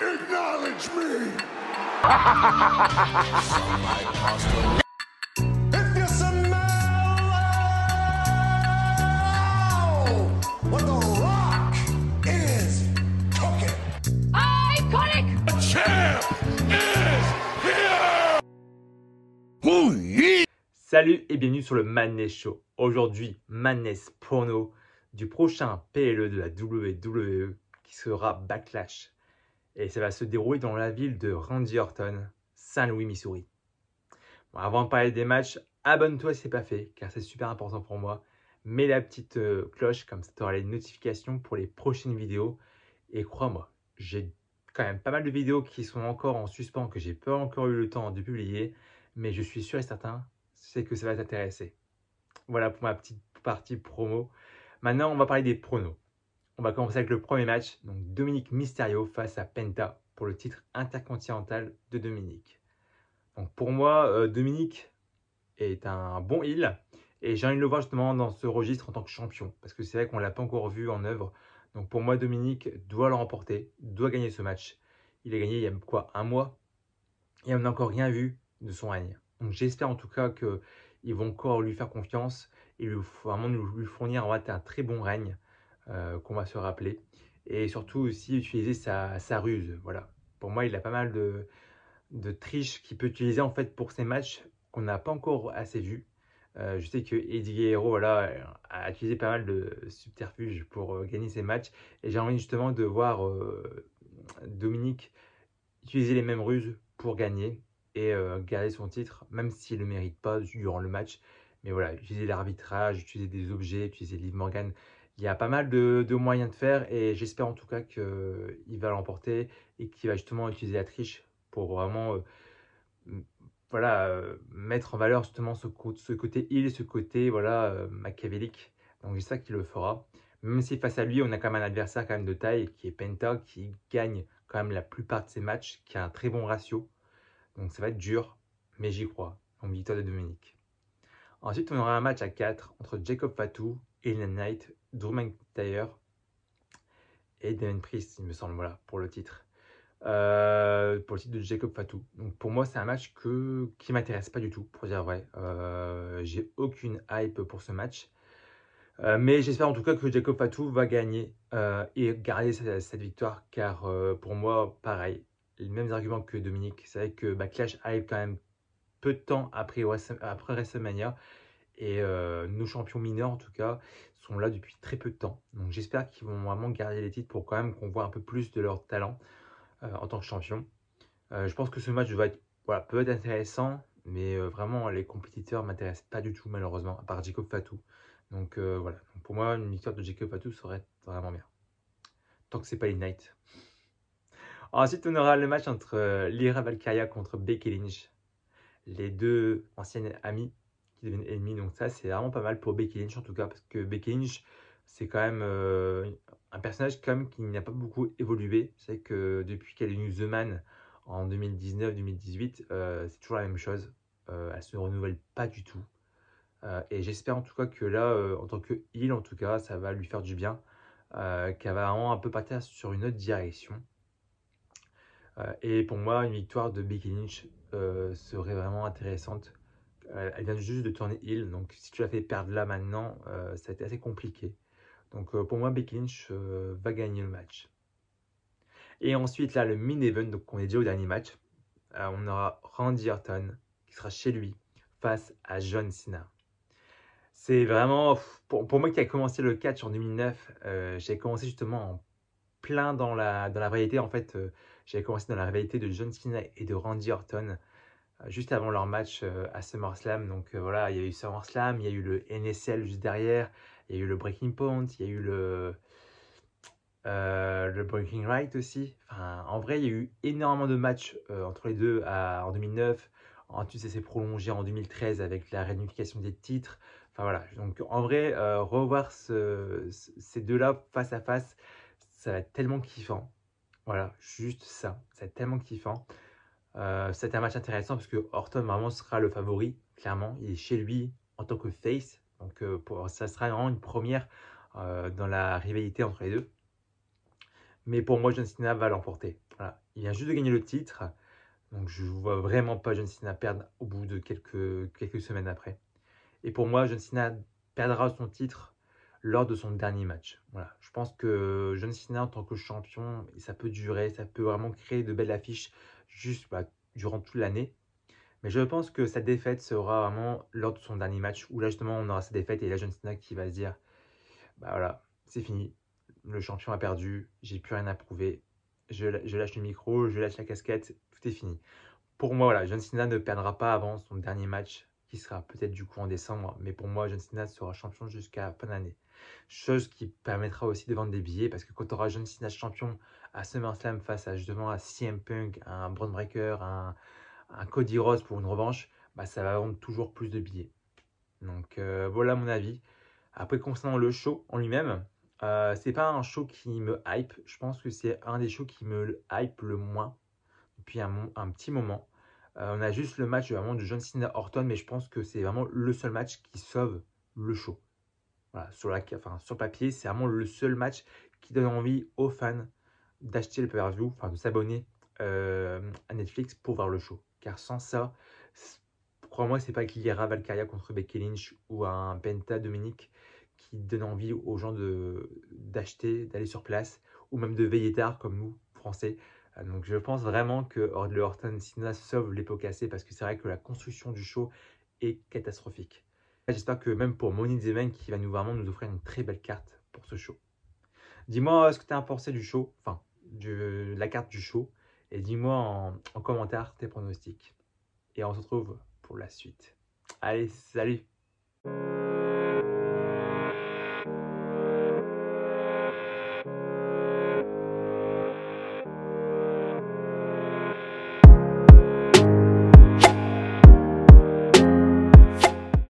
Acknowledge me! If you smell what the rock is cooking. Iconic! The champ is here! Oh yeah! Salut et bienvenue sur le Madness Show. Aujourd'hui, Madness prono du prochain PLE de la WWE qui sera Backlash. Et ça va se dérouler dans la ville de Randy Orton, Saint-Louis, Missouri. Bon, avant de parler des matchs, abonne-toi si ce n'est pas fait, car c'est super important pour moi. Mets la petite cloche, comme ça tu auras les notifications pour les prochaines vidéos. Et crois-moi, j'ai quand même pas mal de vidéos qui sont encore en suspens, que j'ai pas encore eu le temps de publier. Mais je suis sûr et certain, c'est que ça va t'intéresser. Voilà pour ma petite partie promo. Maintenant, on va parler des pronos. On va commencer avec le premier match, donc Dominic Mysterio face à Penta pour le titre intercontinental de Dominic. Donc pour moi, Dominic est un bon heel et j'ai envie de le voir justement dans ce registre en tant que champion parce que c'est vrai qu'on ne l'a pas encore vu en œuvre. Donc pour moi, Dominic doit le remporter, doit gagner ce match. Il a gagné il y a quoi, un mois et on n'a encore rien vu de son règne. Donc j'espère en tout cas qu'ils vont encore lui faire confiance et vraiment lui fournir un très bon règne. Qu'on va se rappeler et surtout aussi utiliser sa ruse. Voilà. Pour moi, il a pas mal de triches qu'il peut utiliser en fait pour ces matchs qu'on n'a pas encore assez vus. Je sais que Eddie Guerrero voilà, a utilisé pas mal de subterfuges pour gagner ces matchs et j'ai envie justement de voir Dominic utiliser les mêmes ruses pour gagner et garder son titre, même s'il ne le mérite pas durant le match. Mais voilà, utiliser l'arbitrage, utiliser des objets, utiliser Liv Morgan. Il y a pas mal de moyens de faire et j'espère en tout cas qu'il va l'emporter et qu'il va justement utiliser la triche pour vraiment mettre en valeur justement ce côté heal, ce côté machiavélique. Donc j'espère qu'il le fera. Même si face à lui, on a quand même un adversaire quand même de taille qui est Penta, qui gagne quand même la plupart de ses matchs, qui a un très bon ratio. Donc ça va être dur, mais j'y crois. Donc victoire de Dominic. Ensuite, on aura un match à 4 entre Jacob Fatu, Ellen Knight, Drew McIntyre et Damien Priest, il me semble, voilà, pour le titre. Pour le titre de Jacob Fatu. Donc pour moi, c'est un match qui m'intéresse pas du tout, pour dire vrai. J'ai aucune hype pour ce match. Mais j'espère en tout cas que Jacob Fatu va gagner et garder cette victoire, car pour moi, pareil, les mêmes arguments que Dominique. C'est vrai que Backlash arrive quand même peu de temps après WrestleMania. Et nos champions mineurs, en tout cas, sont là depuis très peu de temps. Donc j'espère qu'ils vont vraiment garder les titres pour quand même qu'on voit un peu plus de leur talent en tant que champion. Je pense que ce match peut être intéressant, mais vraiment les compétiteurs ne m'intéressent pas du tout malheureusement, à part Jacob Fatu. Donc voilà, donc, pour moi une victoire de Jacob Fatu serait vraiment bien. Tant que c'est pas Ignite. Ensuite on aura le match entre Lyra Valkyria contre Becky Lynch. Les deux anciennes amies qui deviennent ennemies. Donc ça, c'est vraiment pas mal pour Becky Lynch en tout cas, parce que Becky Lynch, c'est quand même un personnage quand même qui n'a pas beaucoup évolué. C'est que depuis qu'elle est venue The Man en 2019-2018, c'est toujours la même chose. Elle se renouvelle pas du tout. Et j'espère en tout cas que là, en tant que heel, en tout cas, ça va lui faire du bien. Qu'elle va vraiment un peu partir sur une autre direction. Et pour moi, une victoire de Becky Lynch serait vraiment intéressante. Elle vient juste de tourner heel, donc si tu la fais perdre là maintenant, ça a été assez compliqué. Donc pour moi, Becky Lynch va gagner le match. Et ensuite, là, le main event, donc on est déjà au dernier match. On aura Randy Orton qui sera chez lui face à John Cena. C'est vraiment, pour moi qui a commencé le catch en 2009, j'ai commencé justement en plein dans la rivalité. En fait, j'avais commencé dans la rivalité de John Cena et de Randy Orton juste avant leur match à SummerSlam. Donc voilà, il y a eu SummerSlam, il y a eu le NSL juste derrière, il y a eu le Breaking Point, il y a eu le Breaking Right aussi. Enfin, en vrai, il y a eu énormément de matchs entre les deux en 2009. Ensuite, ça s'est prolongé en 2013 avec la réunification des titres. Enfin voilà, donc en vrai, revoir ces deux-là face à face, ça va être tellement kiffant. Voilà, juste ça, ça va être tellement kiffant. C'était un match intéressant parce que Orton vraiment sera le favori, clairement. Il est chez lui en tant que face, donc ça sera vraiment une première dans la rivalité entre les deux. Mais pour moi, John Cena va l'emporter. Voilà. Il vient juste de gagner le titre. Donc je ne vois vraiment pas John Cena perdre au bout de quelques semaines après. Et pour moi, John Cena perdra son titre lors de son dernier match. Voilà. Je pense que John Cena en tant que champion, ça peut durer, ça peut vraiment créer de belles affiches juste durant toute l'année. Mais je pense que sa défaite sera vraiment lors de son dernier match, où là justement on aura sa défaite et là John Cena qui va se dire, bah voilà, c'est fini, le champion a perdu, j'ai plus rien à prouver, je lâche le micro, je lâche la casquette, tout est fini. Pour moi, voilà, John Cena ne perdra pas avant son dernier match, qui sera peut-être du coup en décembre, mais pour moi, John Cena sera champion jusqu'à fin d'année. Chose qui permettra aussi de vendre des billets, parce que quand tu auras John Cena champion à SummerSlam face à justement à CM Punk, un Braun Breaker, un Cody Rhodes pour une revanche, bah, ça va vendre toujours plus de billets. Donc voilà mon avis. Après, concernant le show en lui-même, c'est pas un show qui me hype. Je pense que c'est un des shows qui me hype le moins depuis un petit moment. On a juste le match vraiment de John Cena Orton, mais je pense que c'est vraiment le seul match qui sauve le show. Voilà, sur papier, c'est vraiment le seul match qui donne envie aux fans d'acheter le pay-per-view, enfin de s'abonner à Netflix pour voir le show. Car sans ça, crois-moi, c'est pas qu'il y ira Valkyria contre Becky Lynch ou un Penta Dominic qui donne envie aux gens d'acheter, d'aller sur place, ou même de veiller tard comme nous, Français. Donc je pense vraiment que le Orton Cena sauve les pots cassés parce que c'est vrai que la construction du show est catastrophique. J'espère que même pour Money in the Bank, qui va vraiment nous offrir une très belle carte pour ce show. Dis-moi ce que tu as pensé du show, enfin de la carte du show, et dis-moi en commentaire tes pronostics. Et on se retrouve pour la suite. Allez, salut!